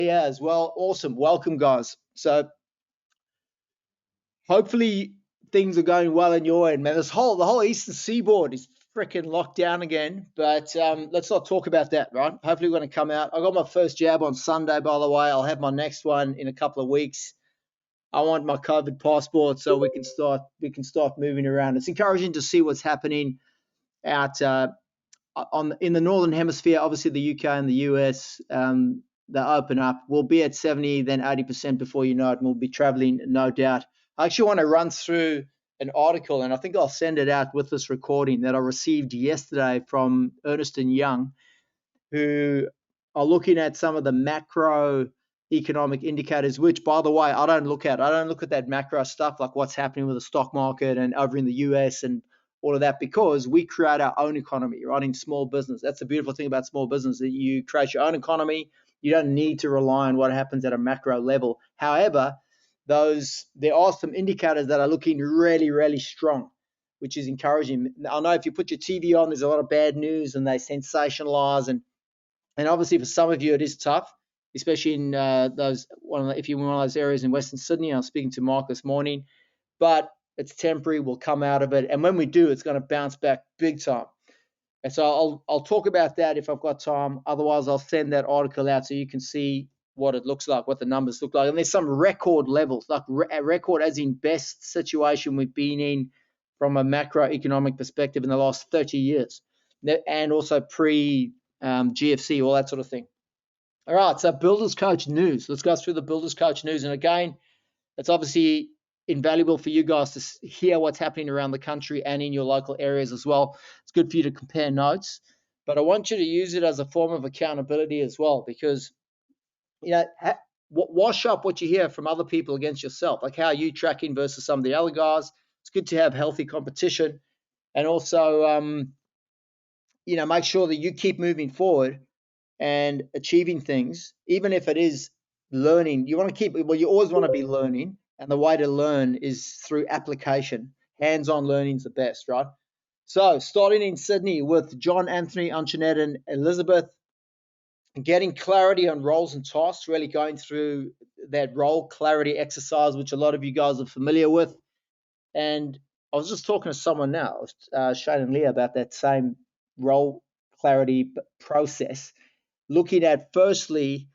Yeah, as well. Awesome. Welcome, guys. So hopefully things are going well in your end, man. The whole Eastern Seaboard is freaking locked down again. But let's not talk about that, right? Hopefully we're going to come out. I got my first jab on Sunday, by the way. I'll have my next one in a couple of weeks. I want my COVID passport so we can start moving around. It's encouraging to see what's happening out in the northern hemisphere. Obviously, the UK and the US, they open up. We'll be at 70, then 80% before you know it. And we'll be traveling, no doubt. I actually want to run through an article, and I think I'll send it out with this recording that I received yesterday from Ernst& Young, who are looking at some of the macro economic indicators, which, by the way, I don't look at. I don't look at that macro stuff like what's happening with the stock market and over in the US and all of that, because we create our own economy, right? In small business. That's the beautiful thing about small business, that you create your own economy. You don't need to rely on what happens at a macro level. However, there are some indicators that are looking really, really strong, which is encouraging. I know if you put your TV on, there's a lot of bad news and they sensationalize, and obviously for some of you it is tough, especially in if you're in one of those areas in Western Sydney. I was speaking to Mark this morning, but it's temporary. We'll come out of it, and when we do, it's going to bounce back big time. And so I'll talk about that if I've got time. Otherwise, I'll send that article out so you can see what it looks like, what the numbers look like. And there's some record levels, like record as in best situation we've been in from a macroeconomic perspective in the last 30 years, and also pre GFC, all that sort of thing. All right, so Builders Coach news. Let's go through the Builders Coach news. And again, it's obviously invaluable for you guys to hear what's happening around the country and in your local areas as well. It's good for you to compare notes, but I want you to use it as a form of accountability as well, because wash up what you hear from other people against yourself, like how are you tracking versus some of the other guys. It's good to have healthy competition, and also make sure that you keep moving forward and achieving things, even if it is learning. You always want to be learning. And the way to learn is through application. Hands-on learning is the best, right? So starting in Sydney with John, Anthony, Antoinette, and Elizabeth, getting clarity on roles and tasks, really going through that role clarity exercise, which a lot of you guys are familiar with. And I was just talking to someone now, Shane and Leah, about that same role clarity process, looking at firstly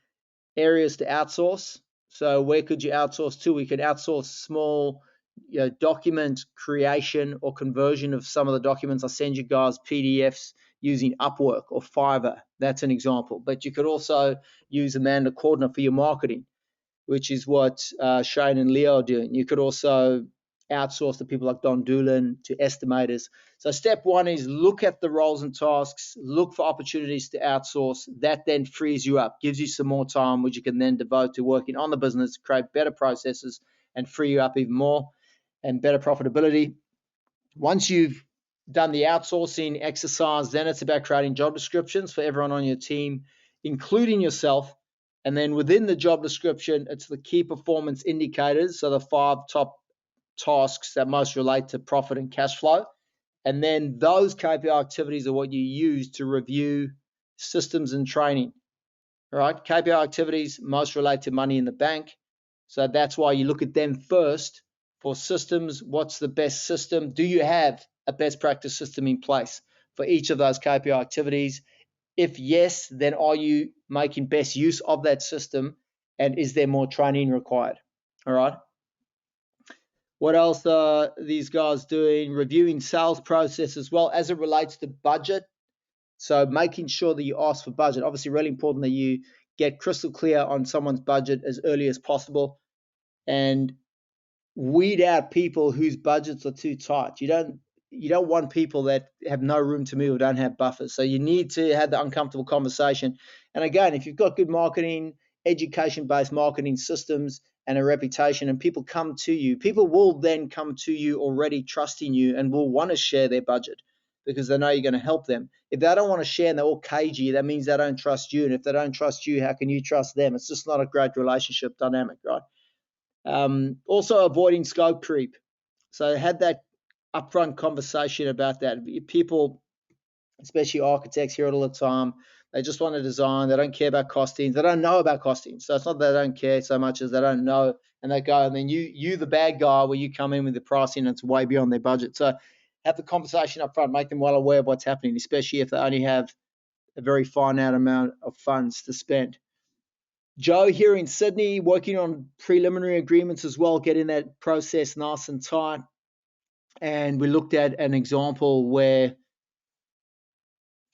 areas to outsource. So where could you outsource to? We could outsource small document creation or conversion of some of the documents. I send you guys PDFs using Upwork or Fiverr. That's an example. But you could also use Amanda Cordner for your marketing, which is what Shane and Leo are doing. You could also outsource to people like Don Doolan, to estimators. So step one is look at the roles and tasks, look for opportunities to outsource. That then frees you up, gives you some more time, which you can then devote to working on the business, create better processes, and free you up even more and better profitability. Once you've done the outsourcing exercise, then it's about creating job descriptions for everyone on your team, including yourself. And then within the job description, it's the key performance indicators, so the 5 top tasks that most relate to profit and cash flow. And then those KPI activities are what you use to review systems and training. All right, KPI activities most relate to money in the bank. So that's why you look at them first. For systems, what's the best system? Do you have a best practice system in place for each of those KPI activities? If yes, then are you making best use of that system? And is there more training required? All right. What else are these guys doing? Reviewing sales process as well as it relates to budget. So making sure that you ask for budget. Obviously, really important that you get crystal clear on someone's budget as early as possible, and weed out people whose budgets are too tight. You don't want people that have no room to move or don't have buffers. So you need to have the uncomfortable conversation. And again, if you've got good marketing, education-based marketing systems and a reputation, and people come to you, people will then come to you already trusting you and will want to share their budget because they know you're going to help them. If they don't want to share and they're all cagey, that means they don't trust you. And if they don't trust you, how can you trust them? It's just not a great relationship dynamic, right? Also avoiding scope creep. So I had that upfront conversation about that. People, especially architects, hear it all the time. They just want to design. They don't care about costings. They don't know about costings. So it's not that they don't care so much as they don't know. And they go, and then you the bad guy, where you come in with the pricing and it's way beyond their budget. So have the conversation up front, make them well aware of what's happening, especially if they only have a very finite amount of funds to spend. Joe here in Sydney, working on preliminary agreements as well, getting that process nice and tight. And we looked at an example where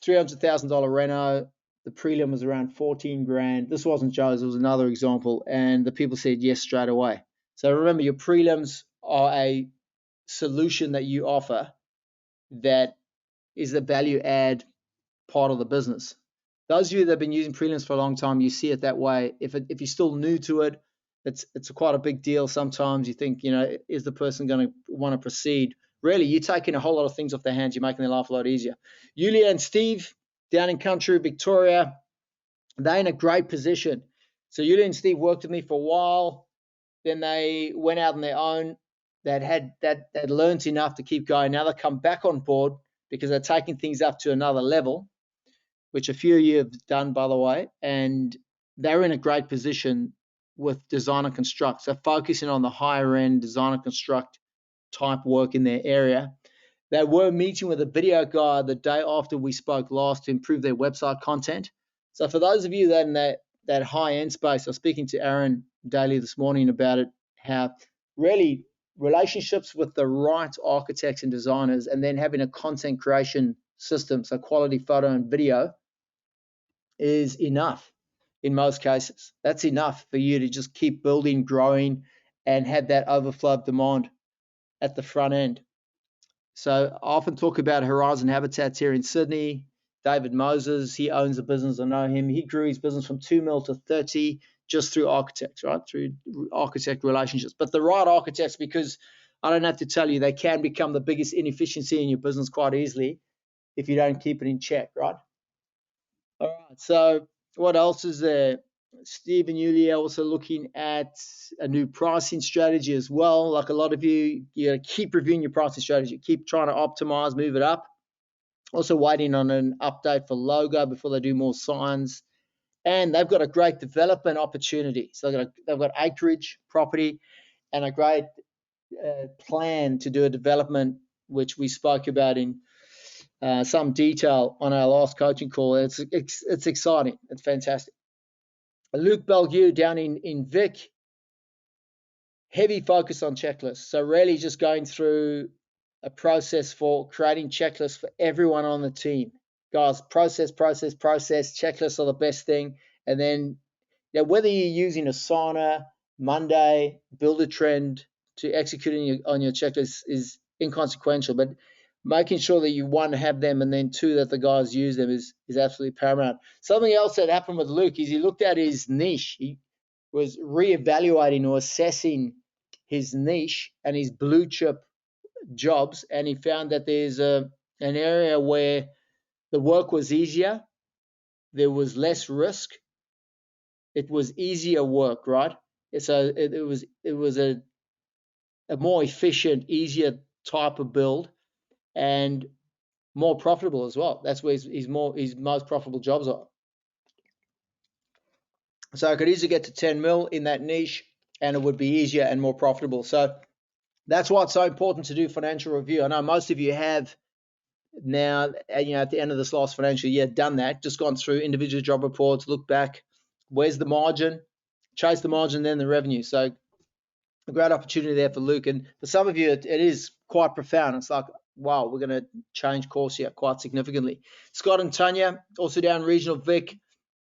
$300,000 reno, the prelim was around 14 grand. This wasn't Joe's, it was another example. And the people said yes straight away. So remember, your prelims are a solution that you offer that is the value add part of the business. Those of you that have been using prelims for a long time, you see it that way. If you're still new to it, it's quite a big deal. Sometimes you think, is the person going to want to proceed? Really, you're taking a whole lot of things off their hands. You're making their life a lot easier. Yulia and Steve down in country, Victoria, they're in a great position. So Yulia and Steve worked with me for a while. Then they went out on their own. They'd learned enough to keep going. Now they come back on board because they're taking things up to another level, which a few of you have done, by the way, and they're in a great position with design and construct. So focusing on the higher end design and construct type work in their area. They were meeting with a video guy the day after we spoke last to improve their website content. So for those of you that in that high end space, I was speaking to Aaron Daly this morning about it, how really relationships with the right architects and designers, and then having a content creation system, so quality photo and video, is enough in most cases. That's enough for you to just keep building, growing, and have that overflow of demand at the front end. So I often talk about Horizon Habitats here in Sydney. David Moses, he owns a business. I know him. He grew his business from 2 mil to 30 just through architects, right? Through architect relationships. But the right architects, because I don't have to tell you, they can become the biggest inefficiency in your business quite easily if you don't keep it in check, right? All right, so what else is there? Steve and Yulia also looking at a new pricing strategy as well. Like a lot of you got to keep reviewing your pricing strategy, keep trying to optimize, move it up. Also waiting on an update for logo before they do more signs. And they've got a great development opportunity. So they've got acreage, property, and a great plan to do a development, which we spoke about in some detail on our last coaching call. It's exciting. It's fantastic. Luke Belgiu down in Vic, heavy focus on checklists. So really just going through a process for creating checklists for everyone on the team. Guys, process. Checklists are the best thing. And then whether you're using Asana, Monday, Build a Trend to execute on your checklist is inconsequential, but making sure that you, one, have them, and then two, that the guys use them is absolutely paramount. Something else that happened with Luke is he looked at his niche. He was reevaluating or assessing his niche and his blue chip jobs, and he found that there's an area where the work was easier, there was less risk, it was easier work, right? So it was a more efficient, easier type of build, and more profitable as well. That's where his most profitable jobs are. So I could easily get to 10 mil in that niche, and it would be easier and more profitable. So that's why it's so important to do financial review. I know most of you have now, at the end of this last financial year, done that, just gone through individual job reports, look back, where's the margin, chase the margin, then the revenue. So a great opportunity there for Luke. And for some of you, it is quite profound. It's like, wow, we're going to change course here quite significantly. Scott and Tanya, also down Regional Vic.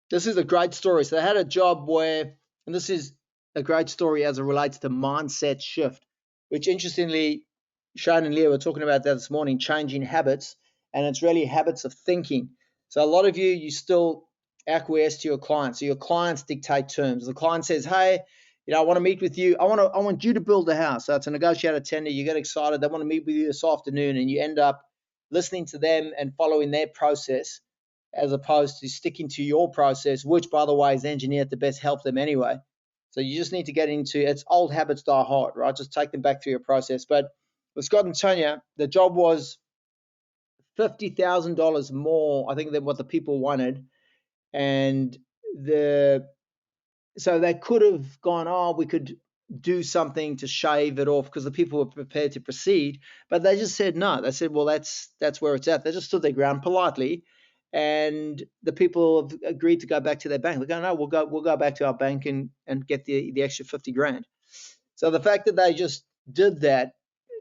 This is a great story. So they had a job where, and this is a great story as it relates to mindset shift, which interestingly, Shane and Leah were talking about that this morning, changing habits, and it's really habits of thinking. So a lot of you still acquiesce to your clients. So your clients dictate terms. The client says, hey, I want to meet with you. I want you to build a house. So it's a negotiated tender. You get excited. They want to meet with you this afternoon, and you end up listening to them and following their process as opposed to sticking to your process, which, by the way, is engineered to best help them anyway. So you just need to get into, it's old habits die hard, right? Just take them back through your process. But with Scott and Tanya, the job was $50,000 more, I think, than what the people wanted. and so they could have gone, oh, we could do something to shave it off because the people were prepared to proceed, but they just said no. They said, well, that's where it's at. They just stood their ground politely, and the people have agreed to go back to their bank. They go, no, we'll go back to our bank and get the extra 50 grand. So the fact that they just did that,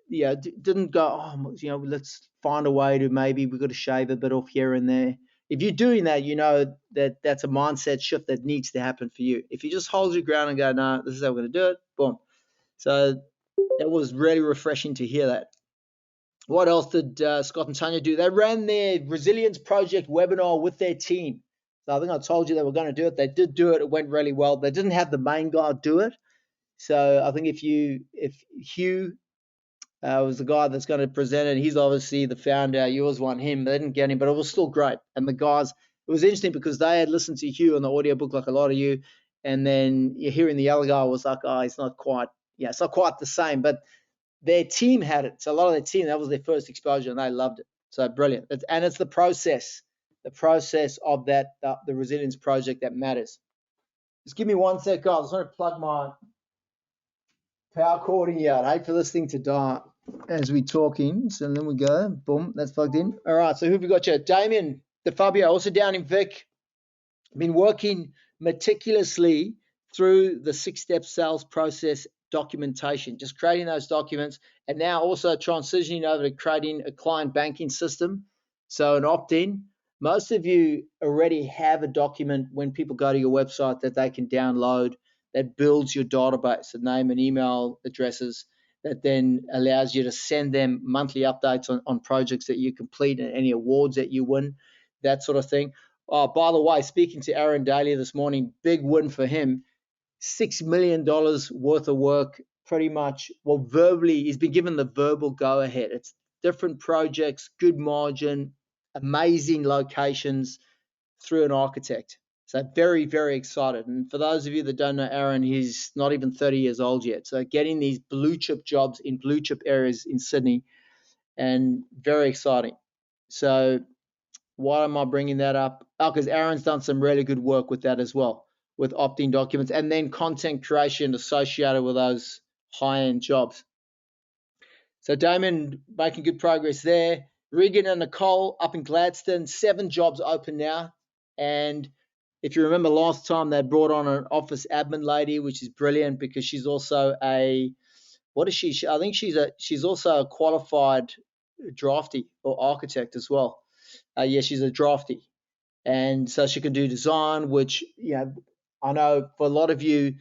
didn't go, oh, let's find a way to, maybe we've got to shave a bit off here and there. If you're doing that, you know that's a mindset shift that needs to happen for you. If you just hold your ground and go, no, this is how we're going to do it, boom. So it was really refreshing to hear that. What else did Scott and Tanya do? They ran their Resilience Project webinar with their team. So I think I told you they were going to do it. They did do it. It went really well. They didn't have the main guy do it. So I think if Hugh was the guy that's going to present it, he's obviously the founder. You always want him. They didn't get him, but it was still great. And the guys, it was interesting because they had listened to Hugh on the audiobook like a lot of you. And then you're hearing the other guy was like, oh, it's not quite the same. But their team had it. So a lot of their team, that was their first exposure, and they loved it. So brilliant. And it's the process of that, the Resilience Project that matters. Just give me 1 sec, guys. I just want to plug my power cord in here. I hate for this thing to die as we're talking. So then we go. Boom. That's plugged in. All right. So who have we got here? Damien DeFabio, also down in Vic. Been working meticulously through the 6-step sales process documentation, just creating those documents, and now also transitioning over to creating a client banking system. So an opt-in. Most of you already have a document when people go to your website that they can download that builds your database, the name and email addresses, that then allows you to send them monthly updates on projects that you complete and any awards that you win, that sort of thing. Oh, by the way, speaking to Aaron Daly this morning, big win for him. $6 million worth of work, pretty much. Well, verbally, he's been given the verbal go-ahead. It's different projects, good margin, amazing locations through an architect. So very, very excited. And for those of you that don't know Aaron, he's not even 30 years old yet. So getting these blue chip jobs in blue chip areas in Sydney, and very exciting. So why am I bringing that up? Oh, because Aaron's done some really good work with that as well, with opt-in documents and then content creation associated with those high-end jobs. So Damon making good progress there. Regan and Nicole up in Gladstone, 7 jobs open now. And if you remember last time, they brought on an office admin lady, which is brilliant because she's also what is she? I think she's also a qualified drafty or architect as well. Yeah, she's a drafty. And so she can do design, which, I know for a lot of you,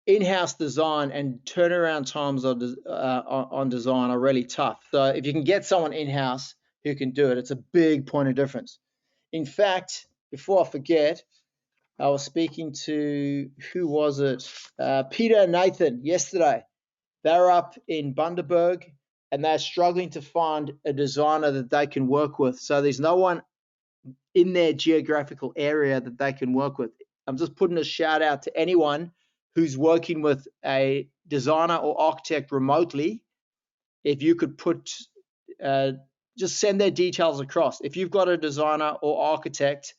in-house design and turnaround times on design are really tough. So if you can get someone in-house who can do it, it's a big point of difference. In fact, before I forget, I was speaking to, who was it? Peter and Nathan yesterday. They're up in Bundaberg and they're struggling to find a designer that they can work with. So there's no one in their geographical area that they can work with. I'm just putting a shout out to anyone who's working with a designer or architect remotely. If you could just send their details across. If you've got a designer or architect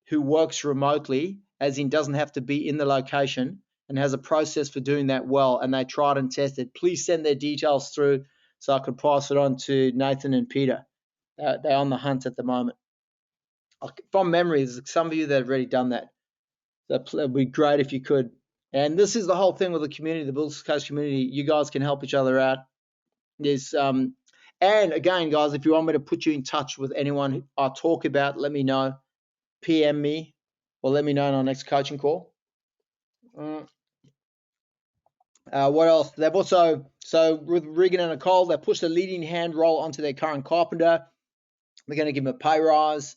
who works remotely, as in doesn't have to be in the location, and has a process for doing that well, and they tried and tested, please send their details through so I could pass it on to Nathan and Peter. They're on the hunt at the moment. From memory, there's some of you that have already done that. That would be great if you could. And this is the whole thing with the community, the Builders Coast community. You guys can help each other out. There's and again, guys, if you want me to put you in touch with anyone I talk about, let me know. PM me or let me know in our next coaching call. What else? They've also, so with Regan and Nicole, they pushed a leading hand role onto their current carpenter. They're going to give him a pay rise,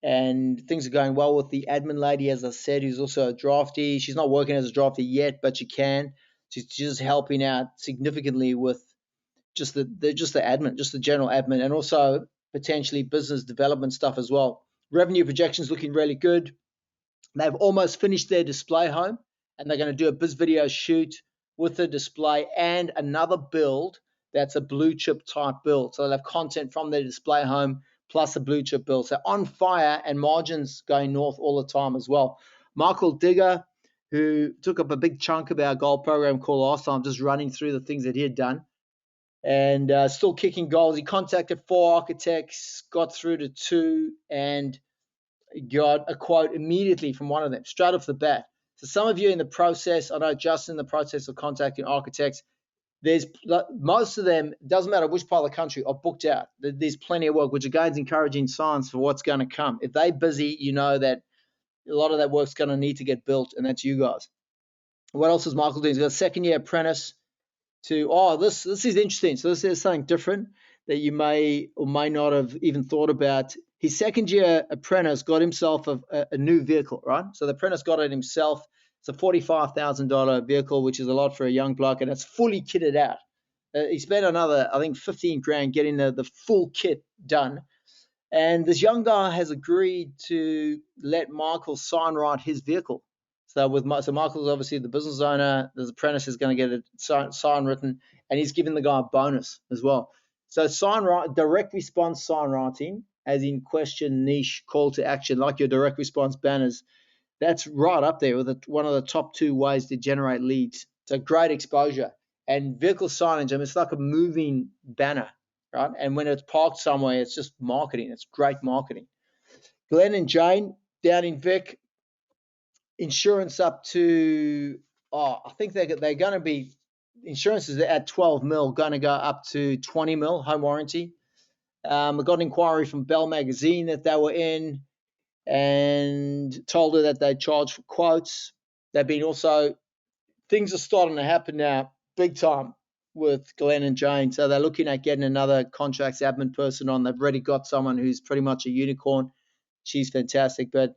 and things are going well with the admin lady, as I said, who's also a drafty. She's not working as a drafty yet, but she can. She's just helping out significantly with just the admin, just the general admin, and also potentially business development stuff as well. Revenue projections looking really good. They've almost finished their display home, and they're going to do a biz video shoot with the display and another build that's a blue chip type build. So they'll have content from their display home plus a blue chip bill. So on fire and margins going north all the time as well. Michael Digger, who took up a big chunk of our gold program call last time, just running through the things that he had done, and still kicking goals. He contacted 4 architects, got through to 2, and got a quote immediately from one of them, straight off the bat. So some of you in the process, I know just in the process of contacting architects, there's most of them, doesn't matter which part of the country, are booked out. There's plenty of work, which again is encouraging signs for what's going to come. If they're busy, you know that a lot of that work's going to need to get built, and that's you guys. What else is Michael doing? He's got a second-year apprentice to, this is interesting. So this is something different that you may or may not have even thought about. His second-year apprentice got himself a new vehicle, right? So the apprentice got it himself. It's a $45,000 vehicle, which is a lot for a young bloke, and it's fully kitted out. He spent another, I think, 15 grand getting the full kit done. And this young guy has agreed to let Michael sign write his vehicle. So Michael's obviously the business owner. The apprentice is going to get a sign written, and he's giving the guy a bonus as well. So direct response sign writing, as in question, niche, call to action, like your direct response banners. That's right up there with one of the top 2 ways to generate leads. So great exposure. And vehicle signage, it's like a moving banner, right? And when it's parked somewhere, it's just marketing. It's great marketing. Glenn and Jane down in Vic, insurance up to, I think they're going to be, insurance is at 12 mil, going to go up to 20 mil, home warranty. We got an inquiry from Bell Magazine that they were in, and told her that they charge for quotes. They've been also, things are starting to happen now big time with Glenn and Jane. So they're looking at getting another contracts admin person on. They've already got someone who's pretty much a unicorn. She's fantastic, but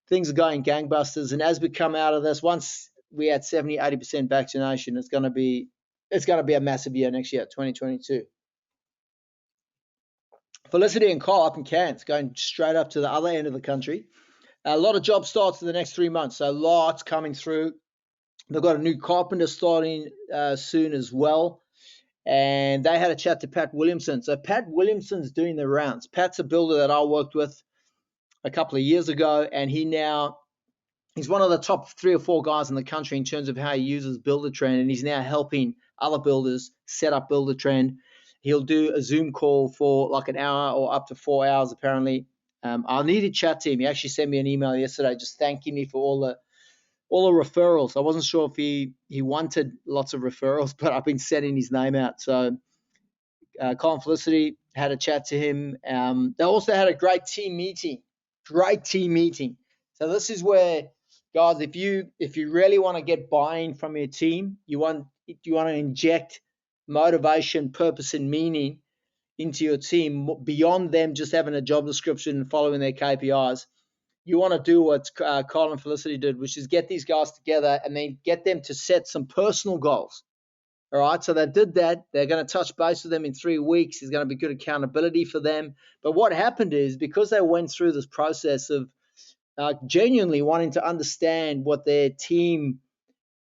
things are going gangbusters. And as we come out of this, once we had 70, 80% vaccination, it's going to be a massive year next year, 2022. Felicity and Kyle up in Cairns, going straight up to the other end of the country. A lot of job starts in the next 3 months, so lots coming through. They've got a new carpenter starting soon as well, and they had a chat to Pat Williamson. So Pat Williamson's doing the rounds. Pat's a builder that I worked with a couple of years ago, and he's one of the top 3 or 4 guys in the country in terms of how he uses Buildertrend, and he's now helping other builders set up Buildertrend. He'll do a Zoom call for like an hour or up to 4 hours, apparently. I'll need to chat to him. He actually sent me an email yesterday just thanking me for all the referrals. I wasn't sure if he wanted lots of referrals, but I've been sending his name out. So Colin Felicity had a chat to him. They also had a great team meeting. So this is where, guys, if you really want to get buy-in from your team, you want to inject motivation, purpose, and meaning into your team beyond them just having a job description and following their KPIs. You want to do what Kyle and Felicity did, which is get these guys together and then get them to set some personal goals. All right, so they did that. They're going to touch base with them in 3 weeks. There's going to be good accountability for them. But what happened is, because they went through this process of genuinely wanting to understand what their team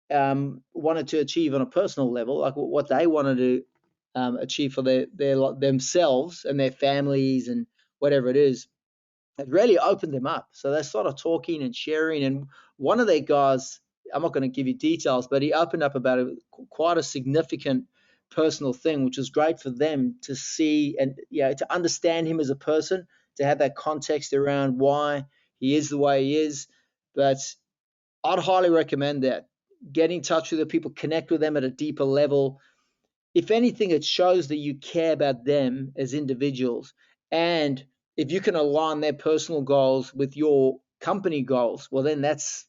wanted to achieve on a personal level, like what they wanted to achieve for their themselves and their families and whatever it is, it really opened them up. So they started talking and sharing. And one of their guys, I'm not going to give you details, but he opened up about quite a significant personal thing, which was great for them to see and to understand him as a person, to have that context around why he is the way he is. But I'd highly recommend that. Get in touch with the people, connect with them at a deeper level. If anything, it shows that you care about them as individuals. And if you can align their personal goals with your company goals, well, then that's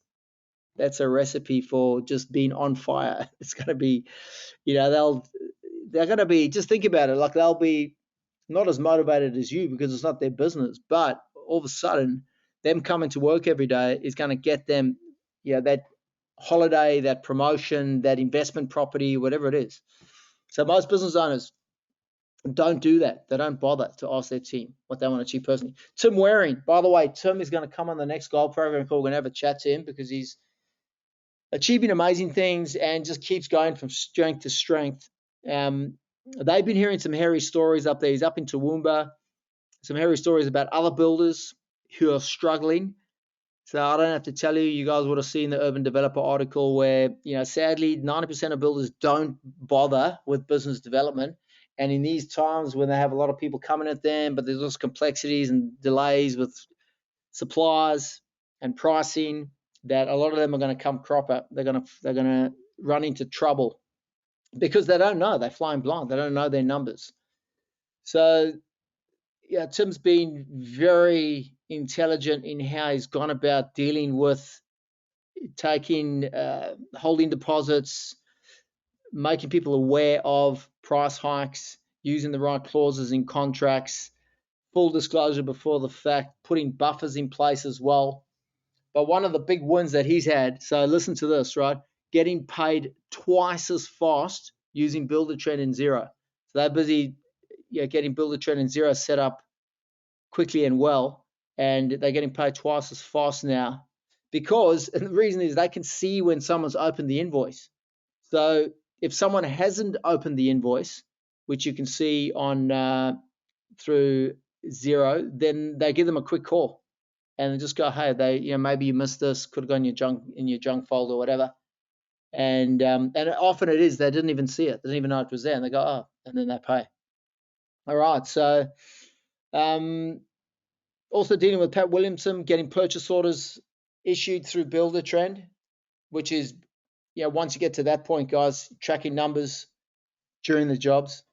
a recipe for just being on fire. It's going to be, they're going to be, just think about it, like they'll be not as motivated as you because it's not their business, but all of a sudden them coming to work every day is going to get them, that holiday, that promotion, that investment property, whatever it is. So most business owners don't do that. They don't bother to ask their team what they want to achieve personally. Tim Waring, by the way, Tim is going to come on the next gold program call. We're going to have a chat to him because he's achieving amazing things and just keeps going from strength to strength. They've been hearing some hairy stories up there. He's up in Toowoomba. some hairy stories about other builders who are struggling. So I don't have to tell you, you guys would have seen the Urban Developer article where, sadly, 90% of builders don't bother with business development. And in these times when they have a lot of people coming at them, but there's also complexities and delays with supplies and pricing, that a lot of them are going to come crop up. They're going to run into trouble because they don't know. They're flying blind. They don't know their numbers. So yeah, Tim's been very intelligent in how he's gone about dealing with taking holding deposits, making people aware of price hikes, using the right clauses in contracts, full disclosure before the fact, putting buffers in place as well. But one of the big wins that he's had, so listen to this, right? Getting paid twice as fast using Buildertrend and Xero. So they're busy getting Buildertrend and Xero set up quickly and well, and they're getting paid twice as fast now because, and the reason is they can see when someone's opened the invoice. So if someone hasn't opened the invoice, which you can see on through Xero, then they give them a quick call and they just go, hey, maybe you missed this, could have gone in your junk folder or whatever. And often it is they didn't even see it, they didn't even know it was there, and they go, oh, and then they pay. All right, so also dealing with Pat Williamson, getting purchase orders issued through Buildertrend, which is, once you get to that point, guys, tracking numbers during the jobs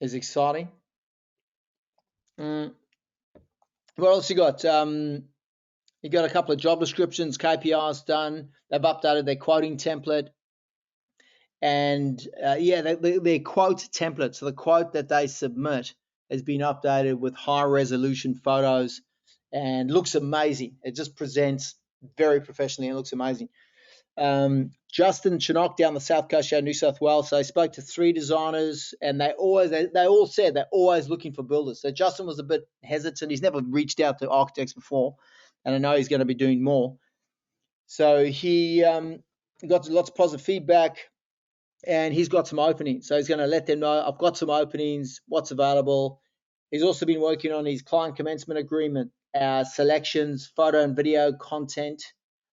is exciting. What else you got? You got a couple of job descriptions, KPIs done. They've updated their quoting template. And their quote template, so the quote that they submit has been updated with high resolution photos and looks amazing. It just presents very professionally and looks amazing. Justin Chinook down the South Coast show, New South Wales. So I spoke to 3 designers, and they all said they're always looking for builders. So Justin was a bit hesitant. He's never reached out to architects before, and I know he's going to be doing more. So he got lots of positive feedback, and he's got some openings. So he's going to let them know, I've got some openings, what's available. He's also been working on his client commencement agreement, selections, photo and video content.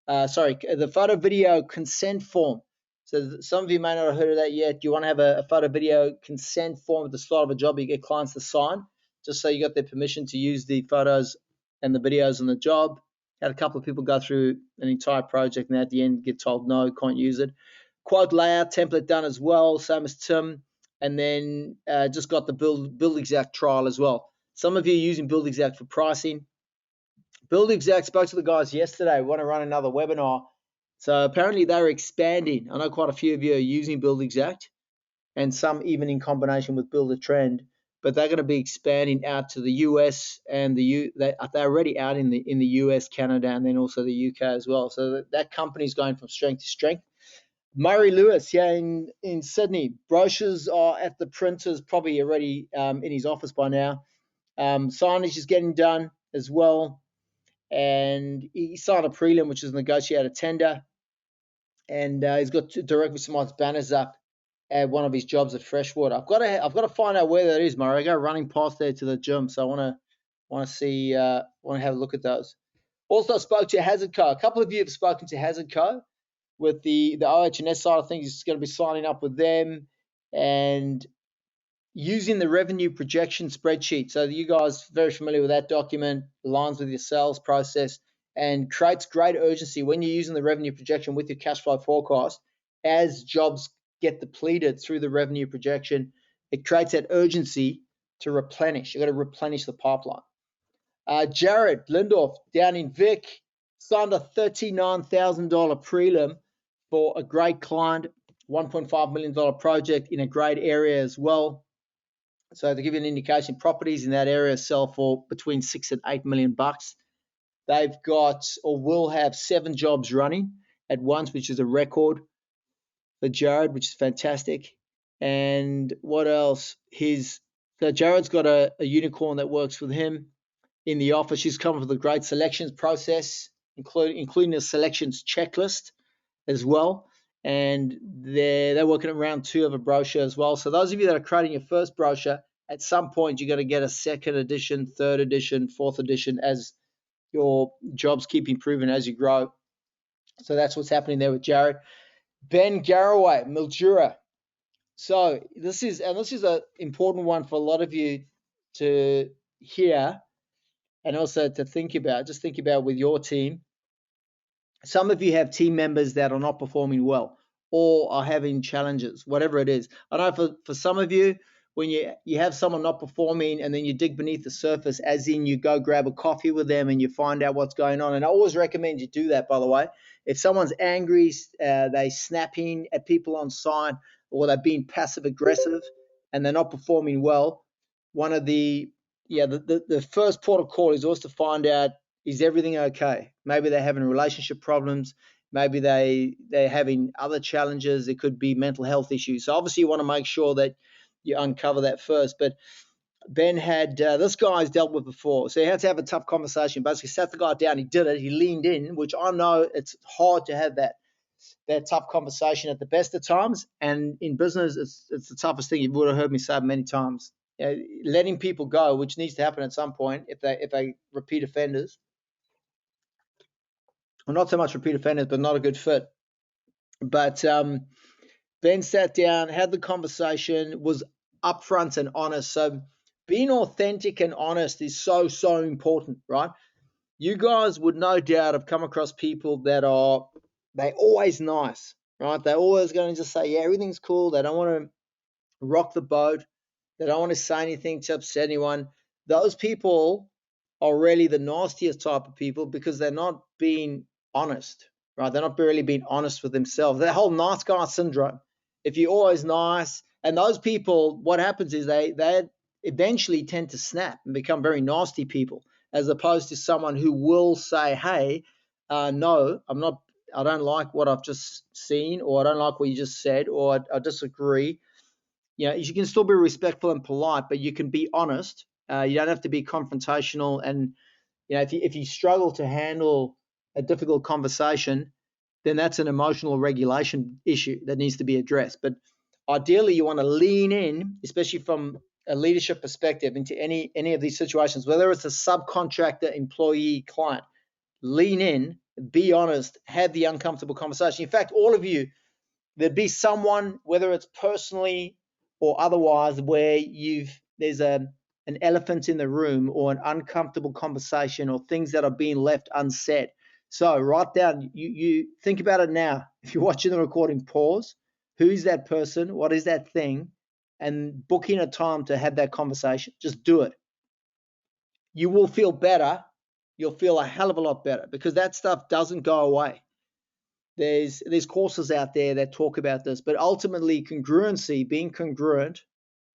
The photo video consent form. So some of you may not have heard of that yet. You want to have a photo video consent form at the start of a job you get clients to sign, just so you got their permission to use the photos and the videos on the job. Had a couple of people go through an entire project and at the end get told no, can't use it. Quote layout template done as well, same as Tim. And then just got the Build Exact trial as well. Some of you are using Build Exact for pricing. Build Exact, spoke to the guys yesterday, want to run another webinar. So apparently they're expanding. I know quite a few of you are using Build Exact, and some even in combination with Buildertrend, but they're going to be expanding out to the US and they're already out in the US, Canada, and then also the UK as well. So that company's going from strength to strength. Murray Lewis here in Sydney. Brochures are at the printers, probably already in his office by now. Signage is getting done as well. And he signed a prelim, which is negotiated tender. And he's got 2 direct response banners up at one of his jobs at Freshwater. I've got to find out where that is, Murray. I go running past there to the gym, so I want to have a look at those. Also spoke to Hazard Co. A couple of you have spoken to Hazard Co. with the OH&S side of things. He's going to be signing up with them and using the revenue projection spreadsheet. So you guys are very familiar with that document, aligns with your sales process and creates great urgency when you're using the revenue projection with your cash flow forecast. As jobs get depleted through the revenue projection, it creates that urgency to replenish. You've got to replenish the pipeline. Jared Lindorf down in Vic signed a $39,000 prelim for a great client, $1.5 million project in a great area as well. So to give you an indication, properties in that area sell for between $6 and $8 million. They've got or will have 7 jobs running at once, which is a record for Jared, which is fantastic. And what else? So Jared's got a unicorn that works with him in the office. She's come up with a great selections process, including a selections checklist as well. And they're working at round 2 of a brochure as well. So those of you that are creating your first brochure, at some point you're going to get a second edition, third edition, fourth edition as your jobs keep improving as you grow. So that's what's happening there with Jared. Ben Garraway, Mildura. So this is an important one for a lot of you to hear and also to think about. Just think about with your team. Some of you have team members that are not performing well or are having challenges, whatever it is. I know for some of you, when you have someone not performing and then you dig beneath the surface, as in you go grab a coffee with them and you find out what's going on. And I always recommend you do that, by the way. If someone's angry, they snapping at people on site, or they're being passive aggressive and they're not performing well, one of the first port of call is always to find out, is everything okay? Maybe they're having relationship problems. Maybe they're having other challenges. It could be mental health issues. So obviously you want to make sure that you uncover that first. But Ben had, this guy's dealt with before. So he had to have a tough conversation. Basically sat the guy down. He did it. He leaned in, which I know it's hard to have that tough conversation at the best of times. And in business, it's the toughest thing. You would have heard me say many times. Letting people go, which needs to happen at some point if they repeat offenders. Well, not so much repeat offenders, but not a good fit. But Ben sat down, had the conversation, was upfront and honest. So being authentic and honest is so, so important, right? You guys would no doubt have come across people that they're always nice, right? They're always going to just say, yeah, everything's cool. They don't want to rock the boat. They don't want to say anything to upset anyone. Those people are really the nastiest type of people because they're not being honest, right? They're not really being honest with themselves. That whole nice guy syndrome. If you're always nice, and those people, what happens is they eventually tend to snap and become very nasty people, as opposed to someone who will say, hey, no, I don't like what I've just seen, or I don't like what you just said, or I disagree. You can still be respectful and polite, but you can be honest. You don't have to be confrontational. And if you struggle to handle a difficult conversation, then that's an emotional regulation issue that needs to be addressed. But ideally, you want to lean in, especially from a leadership perspective, into any of these situations, whether it's a subcontractor, employee, client. Lean in, be honest, have the uncomfortable conversation. In fact, all of you, there'd be someone, whether it's personally or otherwise, where there's an elephant in the room, or an uncomfortable conversation, or things that are being left unsaid. So write down, you think about it now. If you're watching the recording, pause. Who's that person? What is that thing? And book in a time to have that conversation. Just do it. You will feel better. You'll feel a hell of a lot better, because that stuff doesn't go away. There's courses out there that talk about this, but ultimately congruency, being congruent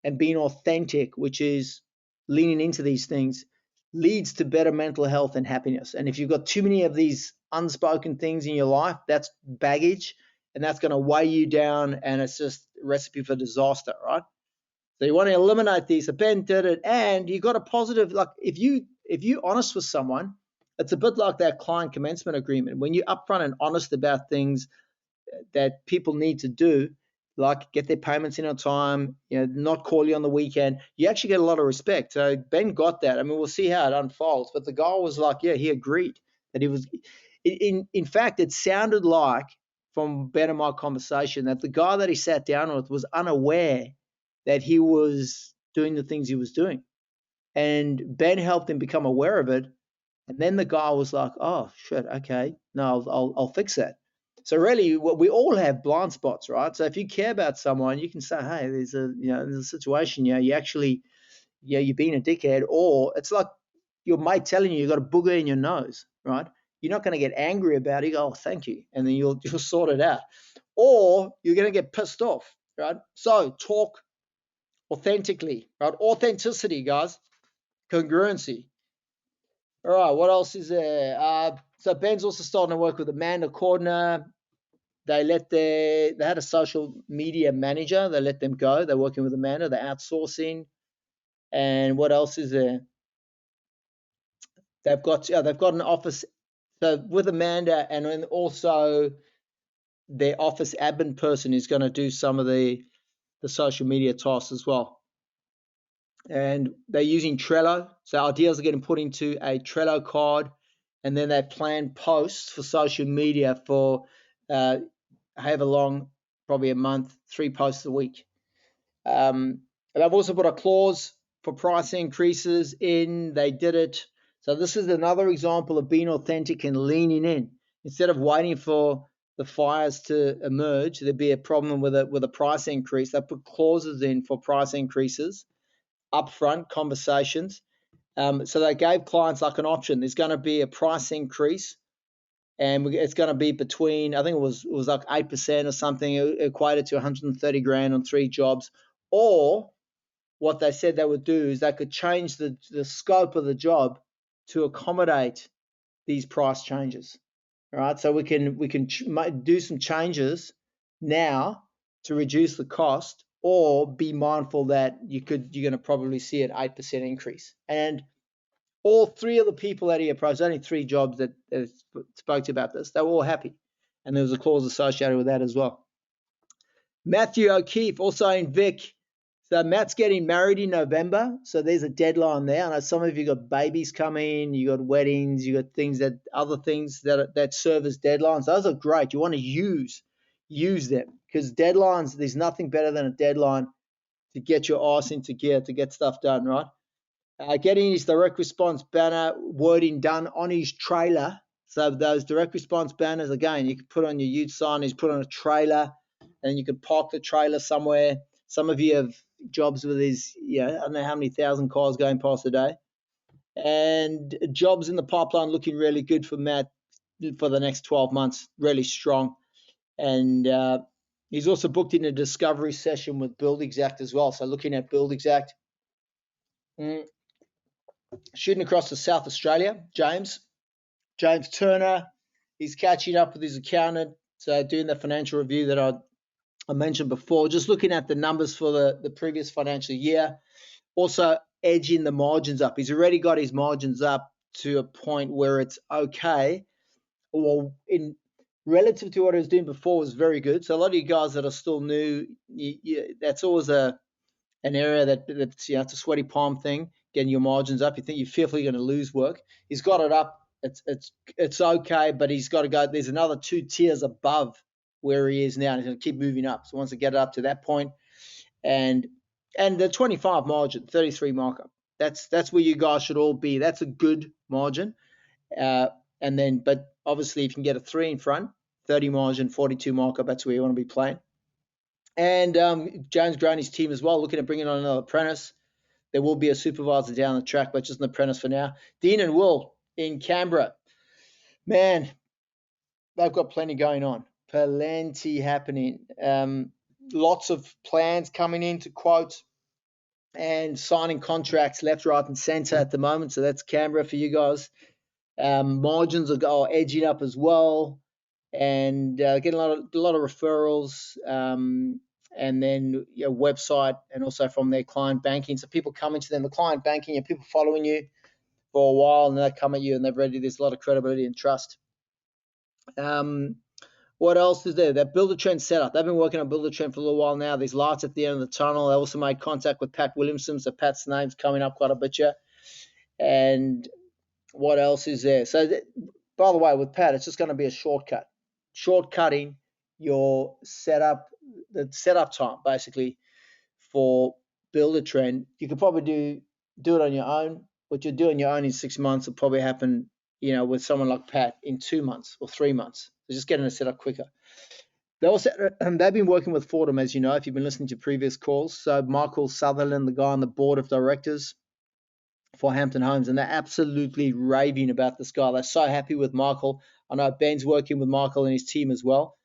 and being authentic, which is leaning into these things, leads to better mental health and happiness. And if you've got too many of these unspoken things in your life, that's baggage, and that's going to weigh you down, and it's just a recipe for disaster, right? So you want to eliminate these. So Ben did it, and you got a positive, like if you're honest with someone, it's a bit like that client commencement agreement. When you're upfront and honest about things that people need to do, like get their payments in on time, not call you on the weekend, you actually get a lot of respect. So Ben got that. I mean, we'll see how it unfolds. But the guy was like, yeah, he agreed that he was. In fact, it sounded like from Ben and my conversation that the guy that he sat down with was unaware that he was doing the things he was doing. And Ben helped him become aware of it. And then the guy was like, oh, shit, okay, no, I'll fix that. So really, we all have blind spots, right? So if you care about someone, you can say, hey, there's a situation, you actually, you're being a dickhead. Or it's like your mate telling you got a booger in your nose, right? You're not going to get angry about it. You go, oh, thank you. And then you'll sort it out. Or you're going to get pissed off, right? So talk authentically, right? Authenticity, guys. Congruency. All right, what else is there? So Ben's also starting to work with Amanda Cordner. They had a social media manager. They let them go. They're working with Amanda. They're outsourcing. And what else is there? They've got an office with Amanda, and then also their office admin person is going to do some of the social media tasks as well. and they're using Trello. So ideas are getting put into a Trello card, and then they plan posts for social media for however long, probably a month, 3 posts a week. And I've also put a clause for price increases in. They did it. So this is another example of being authentic and leaning in. Instead of waiting for the fires to emerge, there'd be a problem with a price increase. They put clauses in for price increases, upfront conversations. So they gave clients like an option. There's going to be a price increase, and it's going to be between, I think it was like 8% or something. It equated to 130 grand on 3 jobs. Or what they said they would do is they could change the scope of the job to accommodate these price changes. All right, so we can do some changes now to reduce the cost, or be mindful that you're going to probably see an 8% increase. And all 3 of the people that he approached, only 3 jobs that spoke to about this, they were all happy, and there was a clause associated with that as well. Matthew O'Keefe, also in Vic. So Matt's getting married in November, so there's a deadline there. I know some of you got babies coming, you got weddings, you got other things that serve as deadlines. Those are great. You want to use them, because deadlines, there's nothing better than a deadline to get your ass into gear, to get stuff done, right? Getting his direct response banner wording done on his trailer. So those direct response banners, again, you can put on your youth sign, put on a trailer, and you can park the trailer somewhere. Some of you have jobs with these, I don't know how many thousand cars going past a day. And jobs in the pipeline looking really good for Matt for the next 12 months, really strong. And he's also booked in a discovery session with Build Exact as well. So looking at Build Exact. Shooting across to South Australia, James Turner, he's catching up with his accountant, so doing the financial review that I mentioned before, just looking at the numbers for the previous financial year, also edging the margins up. He's already got his margins up to a point where it's okay, or in relative to what he was doing before was very good. So a lot of you guys that are still new, that's always an area that's it's a sweaty palm thing, getting your margins up. You think you're fearfully going to lose work. He's got it up. It's okay, but he's got to go. There's another 2 tiers above where he is now, and he's going to keep moving up. So once I get it up to that point, and the 25 margin, 33 markup, that's where you guys should all be. That's a good margin. And then, but obviously, if you can get a 3 in front, 30 margin, 42 markup, that's where you want to be playing. And James grown his team as well, looking at bringing on another apprentice. There will be a supervisor down the track, but just an apprentice for now. Dean and Will in Canberra. Man, they've got plenty going on. Plenty happening. Lots of plans coming into quotes and signing contracts left, right, and centre at the moment. So that's Canberra for you guys. Margins are edging up as well, and getting a lot of referrals. And then your website, and also from their client banking. So people coming to them, the client banking, and people following you for a while, and they come at you and they're ready. There's a lot of credibility and trust. What else is there? That Builder Trend setup. They've been working on Builder Trend for a little while now. There's lights at the end of the tunnel. They also made contact with Pat Williamson, so Pat's name's coming up quite a bit here. And what else is there? So, by the way, with Pat, it's just going to be a shortcut. Shortcutting your setup, the setup time, basically, for Builder Trend. You could probably do it on your own. What you're doing your own in 6 months will probably happen, with someone like Pat in 2 months or 3 months. So just getting it set up quicker. They've been working with Fordham, as you know, if you've been listening to previous calls. So Michael Sutherland, the guy on the board of directors for Hampton Homes, and they're absolutely raving about this guy. They're so happy with Michael. I know Ben's working with Michael and his team as well.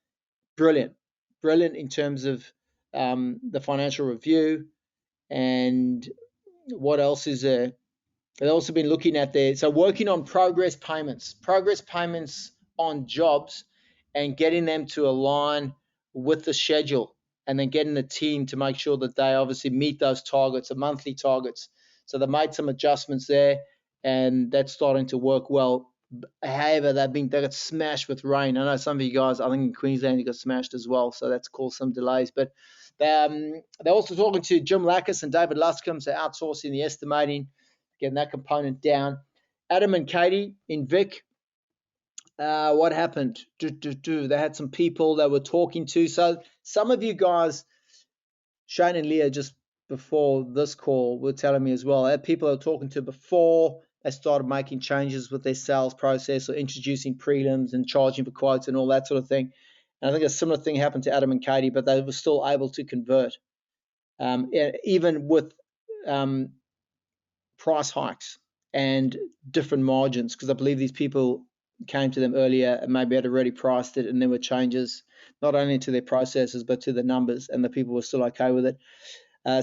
Brilliant in terms of the financial review. And what else is there? They've also been looking at working on progress payments on jobs, and getting them to align with the schedule, and then getting the team to make sure that they obviously meet those targets, the monthly targets. So they made some adjustments there, and that's starting to work well. However, they got smashed with rain. I know some of you guys, I think in Queensland, you got smashed as well, so that's caused some delays. But They're also talking to Jim Lackas and David Luscombe, so outsourcing the estimating, getting that component down. Adam and Katie in Vic, what happened? They had some people they were talking to. So some of you guys, Shane and Leah, just before this call, were telling me as well, I had people they were talking to before they started making changes with their sales process or introducing prelims and charging for quotes and all that sort of thing. And I think a similar thing happened to Adam and Katie, but they were still able to convert, even with price hikes and different margins, because I believe these people came to them earlier and maybe had already priced it, and there were changes not only to their processes but to the numbers, and the people were still okay with it.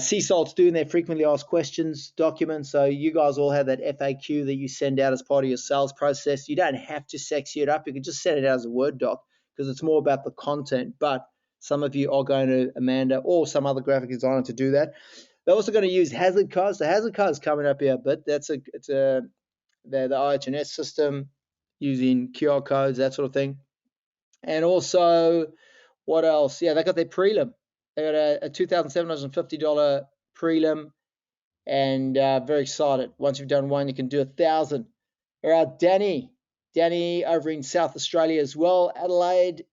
Sea Salt's doing their frequently asked questions document, so you guys all have that FAQ that you send out as part of your sales process. You don't have to sexy it up. You can just send it out as a Word doc because it's more about the content, but some of you are going to Amanda or some other graphic designer to do that. They're also going to use hazard cards. The hazard card is coming up here, but the IHNS system using QR codes, that sort of thing. And also, what else? Yeah, they got their prelim. They got a $2,750 prelim, and very excited. Once you've done one, you can do 1,000. All right, Danny over in South Australia as well, Adelaide.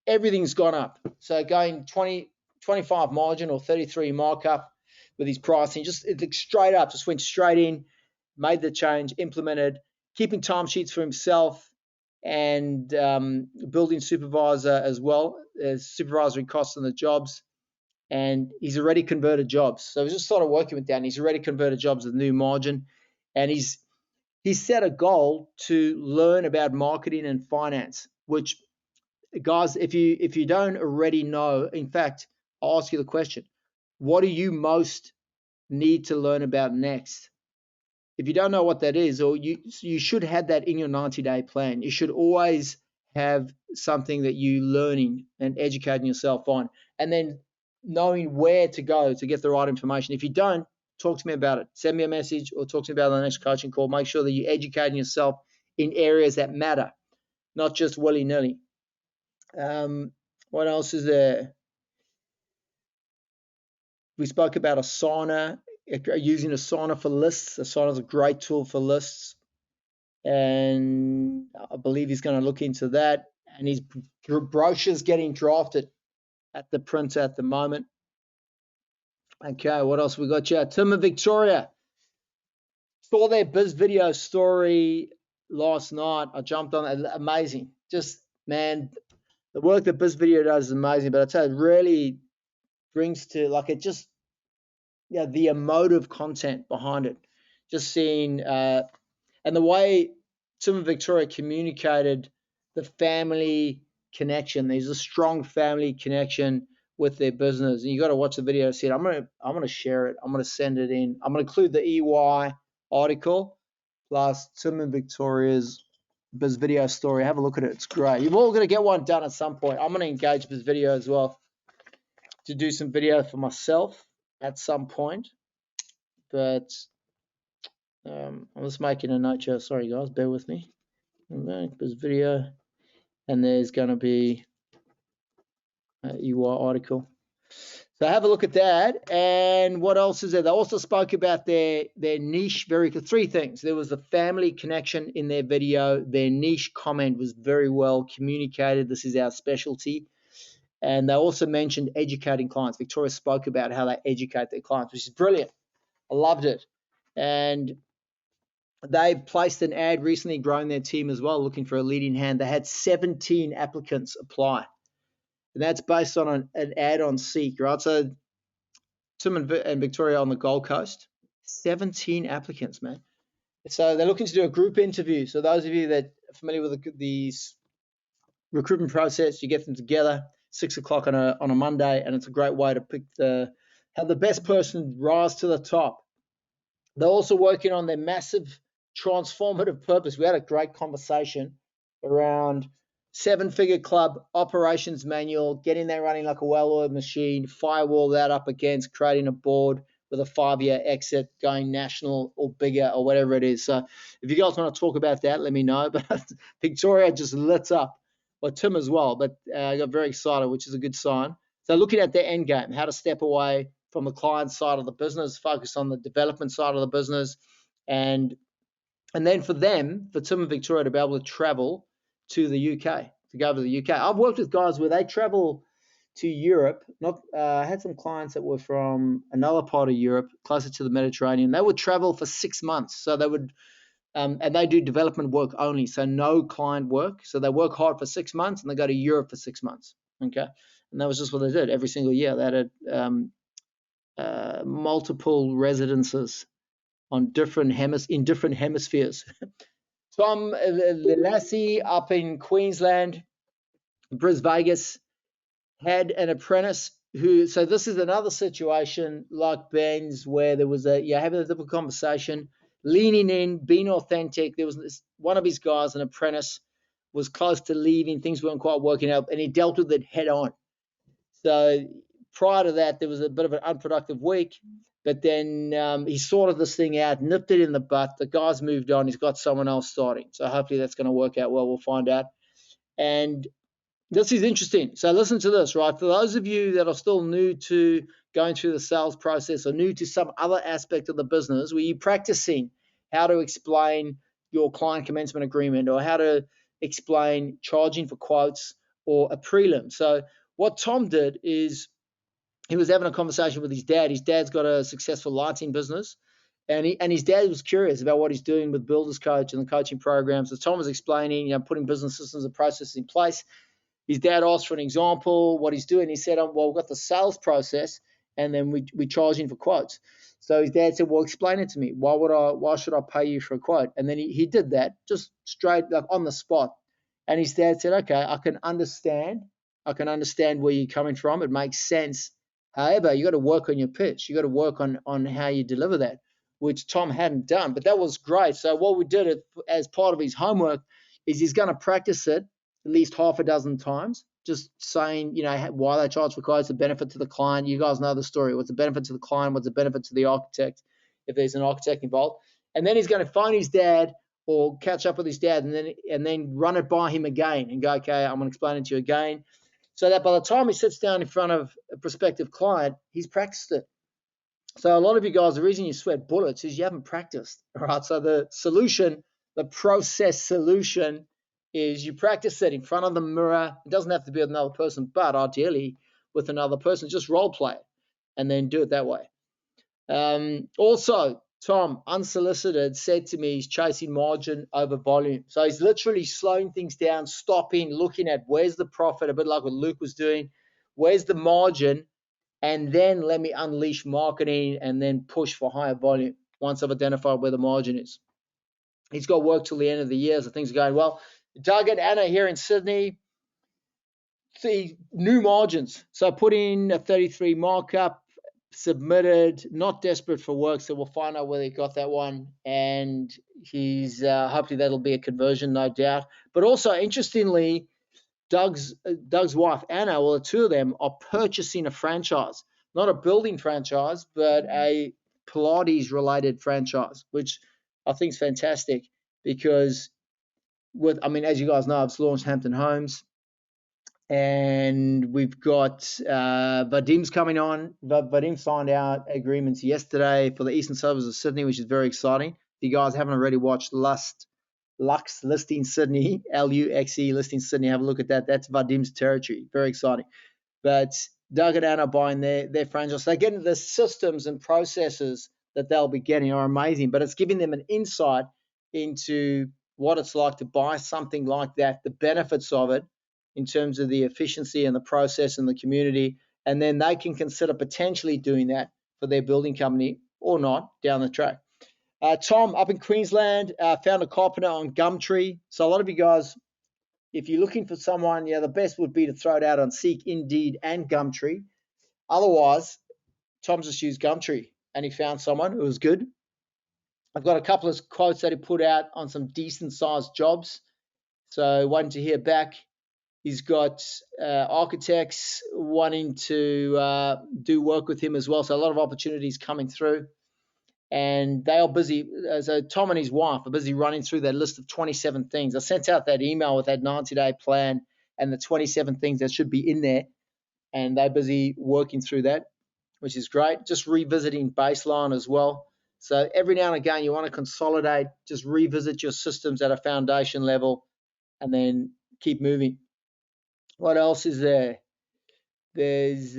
Everything's gone up. So going 25 margin or 33 markup with his pricing, just it straight up, just went straight in, made the change, implemented, keeping timesheets for himself, and building supervisor as well, supervisory costs on the jobs. And he's already converted jobs. So we just started working with Dan. He's already converted jobs with new margin, and he's set a goal to learn about marketing and finance, which, guys, if you don't already know, in fact, I'll ask you the question: what do you most need to learn about next? If you don't know what that is, or you should have that in your 90-day plan. You should always have something that you're learning and educating yourself on, and then knowing where to go to get the right information. If you don't, talk to me about it. Send me a message or talk to me about it on the next coaching call. Make sure that you're educating yourself in areas that matter, not just willy-nilly. What else is there? We spoke about Asana, using Asana for lists. Asana is a great tool for lists, and I believe he's going to look into that. And his brochure's getting drafted at the printer at the moment. Okay, what else we got here? Tim and Victoria. Saw their Biz Video story last night. I jumped on it. Amazing. Just, man, the work that Biz Video does is amazing. But I tell you, it really brings to, like, it just, yeah, the emotive content behind it. Just seeing, and the way Tim and Victoria communicated the family connection. There's a strong family connection with their business, and you got to watch the video to see it. I'm gonna share it. I'm gonna send it in. I'm gonna include the EY article plus Tim and Victoria's Biz Video story. Have a look at it. It's great. You're all gonna get one done at some point. I'm gonna engage Biz Video as well to do some video for myself at some point. But I'm just making a note here. Sorry guys, bear with me. Biz Video, and there's gonna be EY article. So have a look at that. And what else is there? They also spoke about their niche, three things. There was the family connection in their video. Their niche comment was very well communicated. This is our specialty. And they also mentioned educating clients. Victoria spoke about how they educate their clients, which is brilliant. I loved it. And they placed an ad recently, growing their team as well, looking for a leading hand. They had 17 applicants apply. And that's based on an ad on Seek, right? So Tim and Victoria on the Gold Coast, 17 applicants, man. So they're looking to do a group interview. So those of you that are familiar with the recruitment process, you get them together 6 o'clock on a Monday, and it's a great way to have the best person rise to the top. They're also working on their massive transformative purpose. We had a great conversation around 7-figure club operations manual, getting there running like a well-oiled machine, firewall that up against creating a board with a 5-year exit, going national or bigger or whatever it is. So if you guys want to talk about that, let me know. But Victoria just lit up, well, Tim as well, but I got very excited, which is a good sign. So looking at their end game, how to step away from the client side of the business, focus on the development side of the business, and then for them, for Tim and Victoria to be able to travel to the UK, to go to the UK. I've worked with guys where they travel to Europe. I had some clients that were from another part of Europe, closer to the Mediterranean. They would travel for 6 months. So they would, and they do development work only, so no client work. So they work hard for 6 months and they go to Europe for 6 months. Okay, and that was just what they did every single year. They had multiple residences on different in different hemispheres. Tom Lassie up in Queensland, Bris Vegas, had an apprentice who, so this is another situation like Ben's where there was having a difficult conversation, leaning in, being authentic. There was one of his guys, an apprentice, was close to leaving. Things weren't quite working out, and he dealt with it head on. So prior to that, there was a bit of an unproductive week, but then he sorted this thing out, nipped it in the butt. The guy's moved on. He's got someone else starting. So hopefully that's going to work out well. We'll find out. And this is interesting. So listen to this, right? For those of you that are still new to going through the sales process or new to some other aspect of the business, where you're practicing how to explain your client commencement agreement or how to explain charging for quotes or a prelim. So what Tom did is he was having a conversation with his dad. His dad's got a successful lighting business, and his dad was curious about what he's doing with Builders Coach and the coaching programs. So Tom was explaining, putting business systems and processes in place. His dad asked for an example, what he's doing. He said, well, we've got the sales process, and then we charge him for quotes. So his dad said, well, explain it to me. Why should I pay you for a quote? And then he did that just straight, like on the spot. And his dad said, okay, I can understand where you're coming from. It makes sense. However, you got to work on your pitch. You got to work on how you deliver that, which Tom hadn't done. But that was great. So what we did as part of his homework is he's going to practice it at least half a dozen times, just saying, why they charge for quotes, the benefit to the client. You guys know the story. What's the benefit to the client? What's the benefit to the architect if there's an architect involved? And then he's going to phone his dad or catch up with his dad and then run it by him again and go, okay, I'm going to explain it to you again. So that by the time he sits down in front of a prospective client, he's practiced it. So a lot of you guys, the reason you sweat bullets is you haven't practiced. All right. So the solution, the process solution is you practice it in front of the mirror. It doesn't have to be with another person, but ideally with another person, just role play it and then do it that way. Also, Tom, unsolicited, said to me he's chasing margin over volume. So he's literally slowing things down, stopping, looking at where's the profit, a bit like what Luke was doing, where's the margin, and then let me unleash marketing and then push for higher volume once I've identified where the margin is. He's got work till the end of the year, so things are going well. Doug and Anna here in Sydney, see new margins. So put in a 33 markup, submitted, not desperate for work, so we'll find out whether he got that one. And he's hopefully that'll be a conversion, no doubt. But also, interestingly, Doug's wife, Anna, well, the two of them are purchasing a franchise, not a building franchise, but a Pilates-related franchise, which I think is fantastic because as you guys know, I've launched Hampton Homes, and we've got Vadim's coming on. Vadim signed out agreements yesterday for the eastern suburbs of Sydney, which is very exciting. If you guys haven't already watched Lux Listing Sydney, LUXE Listing Sydney, have a look at that. That's Vadim's territory. Very exciting. But Doug and Anna buying their franchise. So again, the systems and processes that they'll be getting are amazing, but it's giving them an insight into what it's like to buy something like that, the benefits of it in terms of the efficiency and the process and the community, and then they can consider potentially doing that for their building company or not down the track. Tom, up in Queensland, found a carpenter on Gumtree. So a lot of you guys, if you're looking for someone, the best would be to throw it out on Seek, Indeed, and Gumtree. Otherwise, Tom just used Gumtree, and he found someone who was good. I've got a couple of quotes that he put out on some decent-sized jobs, so waiting to hear back. He's got architects wanting to do work with him as well, so a lot of opportunities coming through. And they are busy. So Tom and his wife are busy running through that list of 27 things. I sent out that email with that 90-day plan and the 27 things that should be in there. and they're busy working through that, which is great. Just revisiting baseline as well. So every now and again, you want to consolidate, just revisit your systems at a foundation level, and then keep moving. What else is there? There's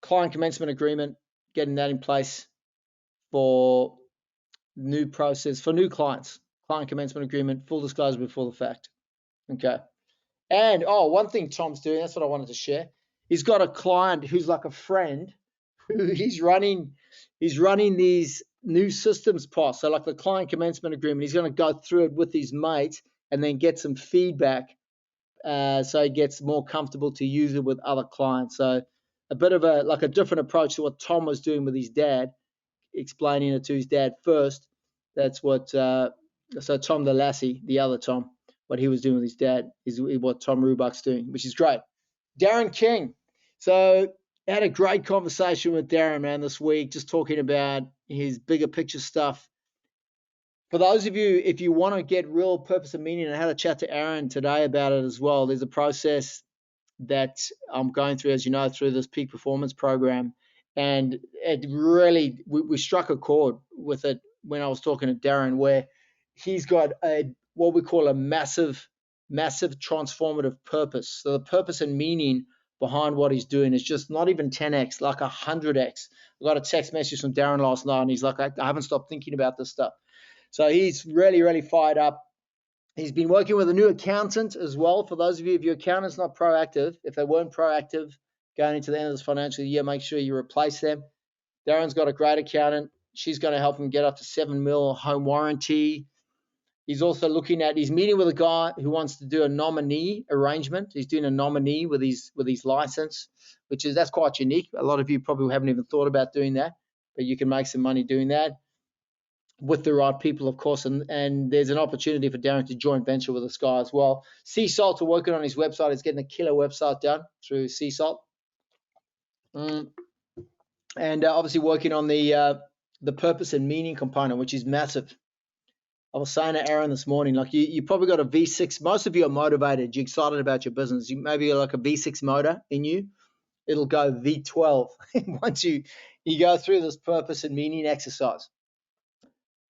client commencement agreement, getting that in place for new process for new clients. Client commencement agreement, full disclosure before the fact. Okay. And one thing Tom's doing, that's what I wanted to share. He's got a client who's like a friend who he's running these new systems past. So like the client commencement agreement, he's going to go through it with his mates and then get some feedback, so he gets more comfortable to use it with other clients. So a bit of a different approach to what Tom was doing with his dad, explaining it to his dad first. That's what so Tom the Lassie, the other Tom, what he was doing with his dad is what Tom Rubach's doing, which is great. Darren King. So I had a great conversation with Darren, man, this week, just talking about his bigger picture stuff. For those of you, if you want to get real purpose and meaning, I had a chat to Aaron today about it as well. There's a process that I'm going through, as you know, through this peak performance program. And it really, we struck a chord with it when I was talking to Darren, where he's got what we call a massive transformative purpose. So the purpose and meaning behind what he's doing is just not even 10x, like 100x. I got a text message from Darren last night, and he's like, I haven't stopped thinking about this stuff. So he's really, really fired up. He's been working with a new accountant as well. For those of you, if your accountant's not proactive, if they weren't proactive going into the end of this financial year, make sure you replace them. Darren's got a great accountant. She's going to help him get up to 7 mil home warranty. He's also he's meeting with a guy who wants to do a nominee arrangement. He's doing a nominee with his license, that's quite unique. A lot of you probably haven't even thought about doing that, but you can make some money doing that with the right people, of course, and there's an opportunity for Darren to joint venture with this guy as well. Sea Salt are working on his website. He's getting a killer website done through Sea Salt. And obviously working on the purpose and meaning component, which is massive. I was saying to Aaron this morning, like you probably got a V6. Most of you are motivated. You're excited about your business. You maybe like a V6 motor in you. It'll go V12 once you go through this purpose and meaning exercise.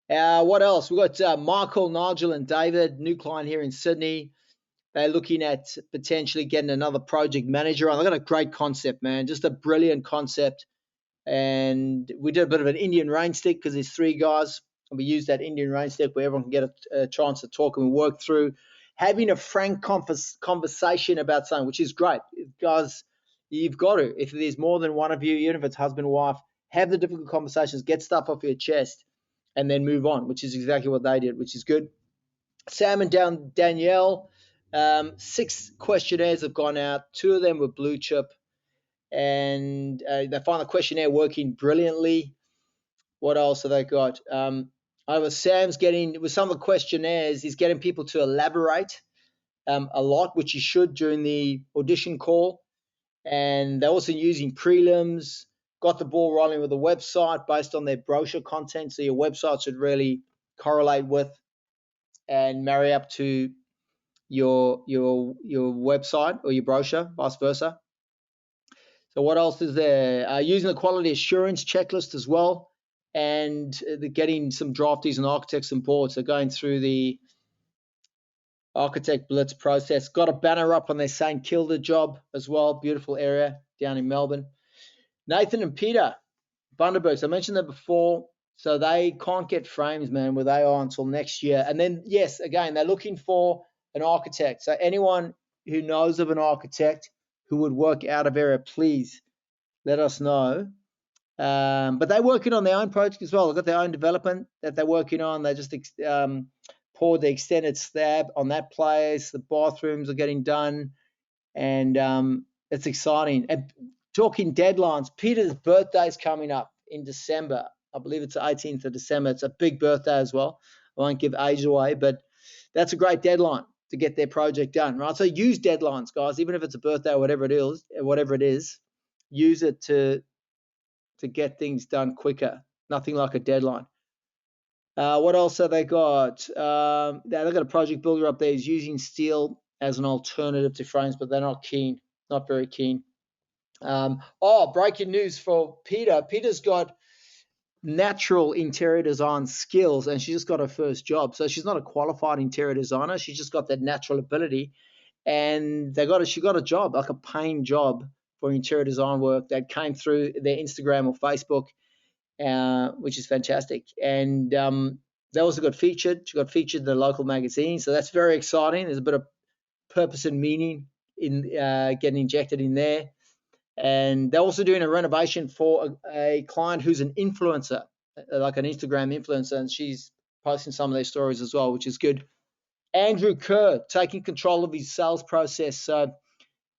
What else? We've got Michael, Nigel, and David, new client here in Sydney. They're looking at potentially getting another project manager on. They've got a great concept, man, just a brilliant concept. And we did a bit of an Indian rain stick because there's 3 guys. And we used that Indian rain stick where everyone can get a chance to talk and we work through having a frank conversation about something, which is great. Guys, you've got to. If there's more than one of you, even if it's husband and wife, have the difficult conversations, get stuff off your chest, and then move on, which is exactly what they did, which is good. Sam and Danielle, 6 questionnaires have gone out. 2 of them were blue chip, and they find the questionnaire working brilliantly. What else have they got? Sam's getting, with some of the questionnaires, he's getting people to elaborate a lot, which you should during the audition call. And they're also using prelims. Got the ball rolling with a website based on their brochure content. So your website should really correlate with and marry up to your website or your brochure, vice versa. So what else is there? Using the quality assurance checklist as well, and getting some draftees and architects on board. So going through the architect blitz process. Got a banner up on their St Kilda job as well. Beautiful area down in Melbourne. Nathan and Peter Bundabergs, I mentioned that before. So they can't get frames, man, with AI until next year. And then, yes, again, they're looking for an architect. So anyone who knows of an architect who would work out of area, please let us know. But they're working on their own project as well. They've got their own development that they're working on. They just poured the extended slab on that place. The bathrooms are getting done. And it's exciting. And talking deadlines, Peter's birthday's coming up in December. I believe it's the 18th of December. It's a big birthday as well. I won't give age away, but that's a great deadline to get their project done, right? So use deadlines, guys, even if it's a birthday or whatever it is, use it to get things done quicker. Nothing like a deadline. What else have they got? They've got a project builder up there who's using steel as an alternative to frames, but they're not keen. not very keen. Breaking news for Peter. Peter's got natural interior design skills, and she just got her first job. So she's not a qualified interior designer. She just got that natural ability, and she got a job, like a paying job for interior design work that came through their Instagram or Facebook, which is fantastic. And they also got featured. She got featured in the local magazine, so that's very exciting. There's a bit of purpose and meaning in getting injected in there. And they're also doing a renovation for a client who's an influencer, like an Instagram influencer, and she's posting some of their stories as well, which is good. Andrew Kerr taking control of his sales process. So,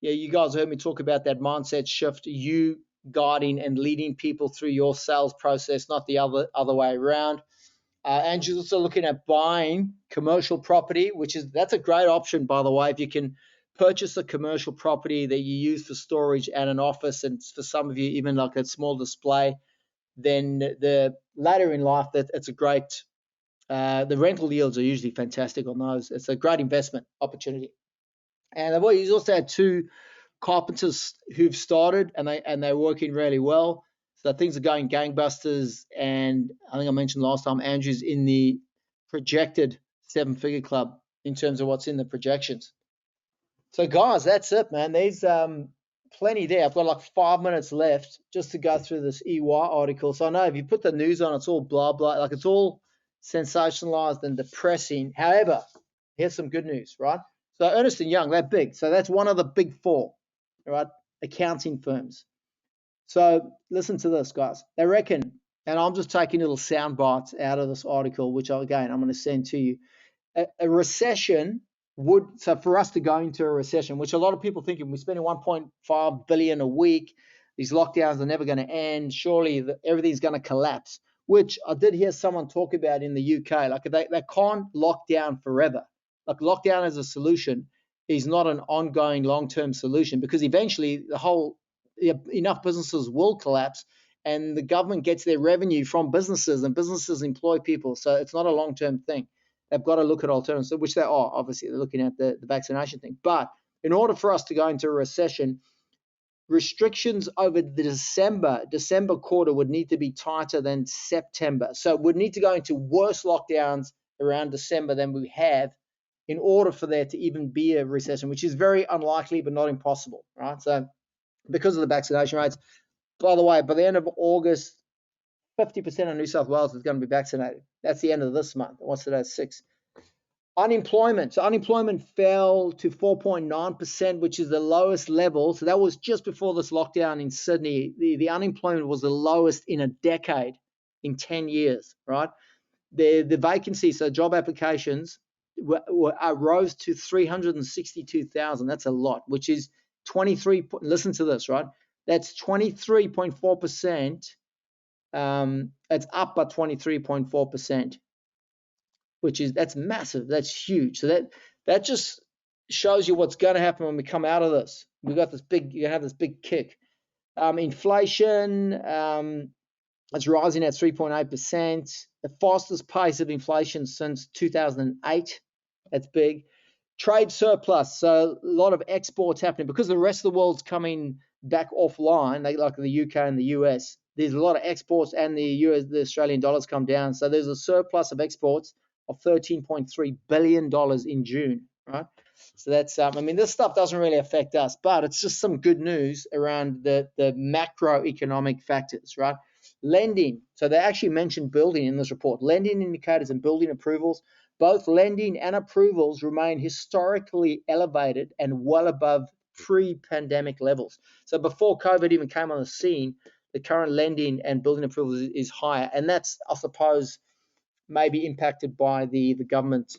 yeah, you guys heard me talk about that mindset shift, you guiding and leading people through your sales process, not the other way around. Andrew's also looking at buying commercial property, that's a great option, by the way, if you can purchase a commercial property that you use for storage and an office, and for some of you even like a small display, then the later in life that it's a great, the rental yields are usually fantastic on those. It's a great investment opportunity. And he's also had two carpenters who've started, and they're working really well. So things are going gangbusters. And I think I mentioned last time, Andrew's in the projected 7-figure club in terms of what's in the projections. So guys, that's it, man. There's plenty there. I've got like 5 minutes left just to go through this EY article. So I know if you put the news on, it's all blah, blah, like it's all sensationalized and depressing. However, here's some good news, right? So Ernst & Young, they're big. So that's one of the big four, right, accounting firms. So listen to this, guys. They reckon, and I'm just taking little sound bites out of this article, which again, I'm going to send to you. A recession so for us to go into a recession, which a lot of people think, if we're spending 1.5 billion a week, these lockdowns are never going to end, surely everything's going to collapse, which I did hear someone talk about in the UK. Like they can't lock down forever. Like lockdown as a solution is not an ongoing long-term solution, because eventually enough businesses will collapse, and the government gets their revenue from businesses, and businesses employ people. So it's not a long-term thing. They've got to look at alternatives, which they are. Obviously, they're looking at the vaccination thing. But in order for us to go into a recession, restrictions over the December quarter would need to be tighter than September. So we'd need to go into worse lockdowns around December than we have in order for there to even be a recession, which is very unlikely but not impossible, right? So because of the vaccination rates, by the way, by the end of August, 50% of New South Wales is going to be vaccinated. That's the end of this month. What's today? 6. Unemployment. So unemployment fell to 4.9%, which is the lowest level. So that was just before this lockdown in Sydney. The unemployment was the lowest in a decade, in 10 years, right? The vacancies, so job applications, rose to 362,000. That's a lot, which is 23. Listen to this, right? That's 23.4%. It's up by 23.4%, that's massive. That's huge. So that just shows you what's going to happen when we come out of this. You're going to have this big kick. Inflation, it's rising at 3.8%, the fastest pace of inflation since 2008. That's big. Trade surplus, so a lot of exports happening because the rest of the world's coming back offline, like the UK and the US. There's a lot of exports, and the Australian dollars come down. So there's a surplus of exports of $13.3 billion in June, right? So that's, this stuff doesn't really affect us, but it's just some good news around the macroeconomic factors, right? Lending. So they actually mentioned building in this report. Lending indicators and building approvals. Both lending and approvals remain historically elevated and well above pre-pandemic levels. So before COVID even came on the scene, the current lending and building approvals is higher. And that's, I suppose, maybe impacted by the government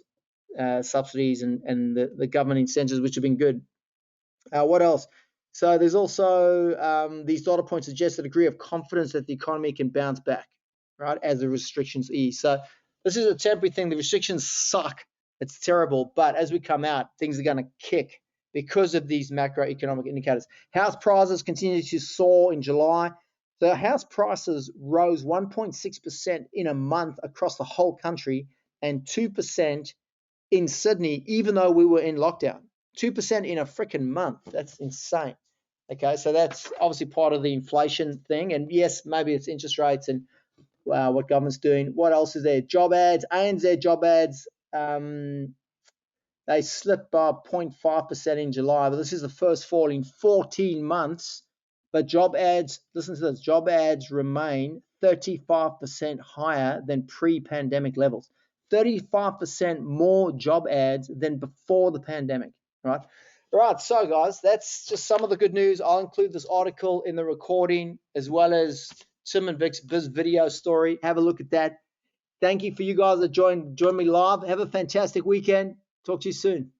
subsidies and the government incentives, which have been good. What else? So there's also these data points suggest a degree of confidence that the economy can bounce back, right, as the restrictions ease. So this is a temporary thing. The restrictions suck. It's terrible. But as we come out, things are going to kick because of these macroeconomic indicators. House prices continue to soar in July. So house prices rose 1.6% in a month across the whole country and 2% in Sydney, even though we were in lockdown. 2% in a freaking month. That's insane. Okay, so that's obviously part of the inflation thing. And yes, maybe it's interest rates and what government's doing. What else is there? Job ads, ANZ job ads. They slipped by 0.5% in July, but this is the first fall in 14 months. But job ads, listen to this, job ads remain 35% higher than pre-pandemic levels. 35% more job ads than before the pandemic, right? Right, so guys, that's just some of the good news. I'll include this article in the recording as well as Tim and Vic's biz video story. Have a look at that. Thank you for you guys that joined me live. Have a fantastic weekend. Talk to you soon.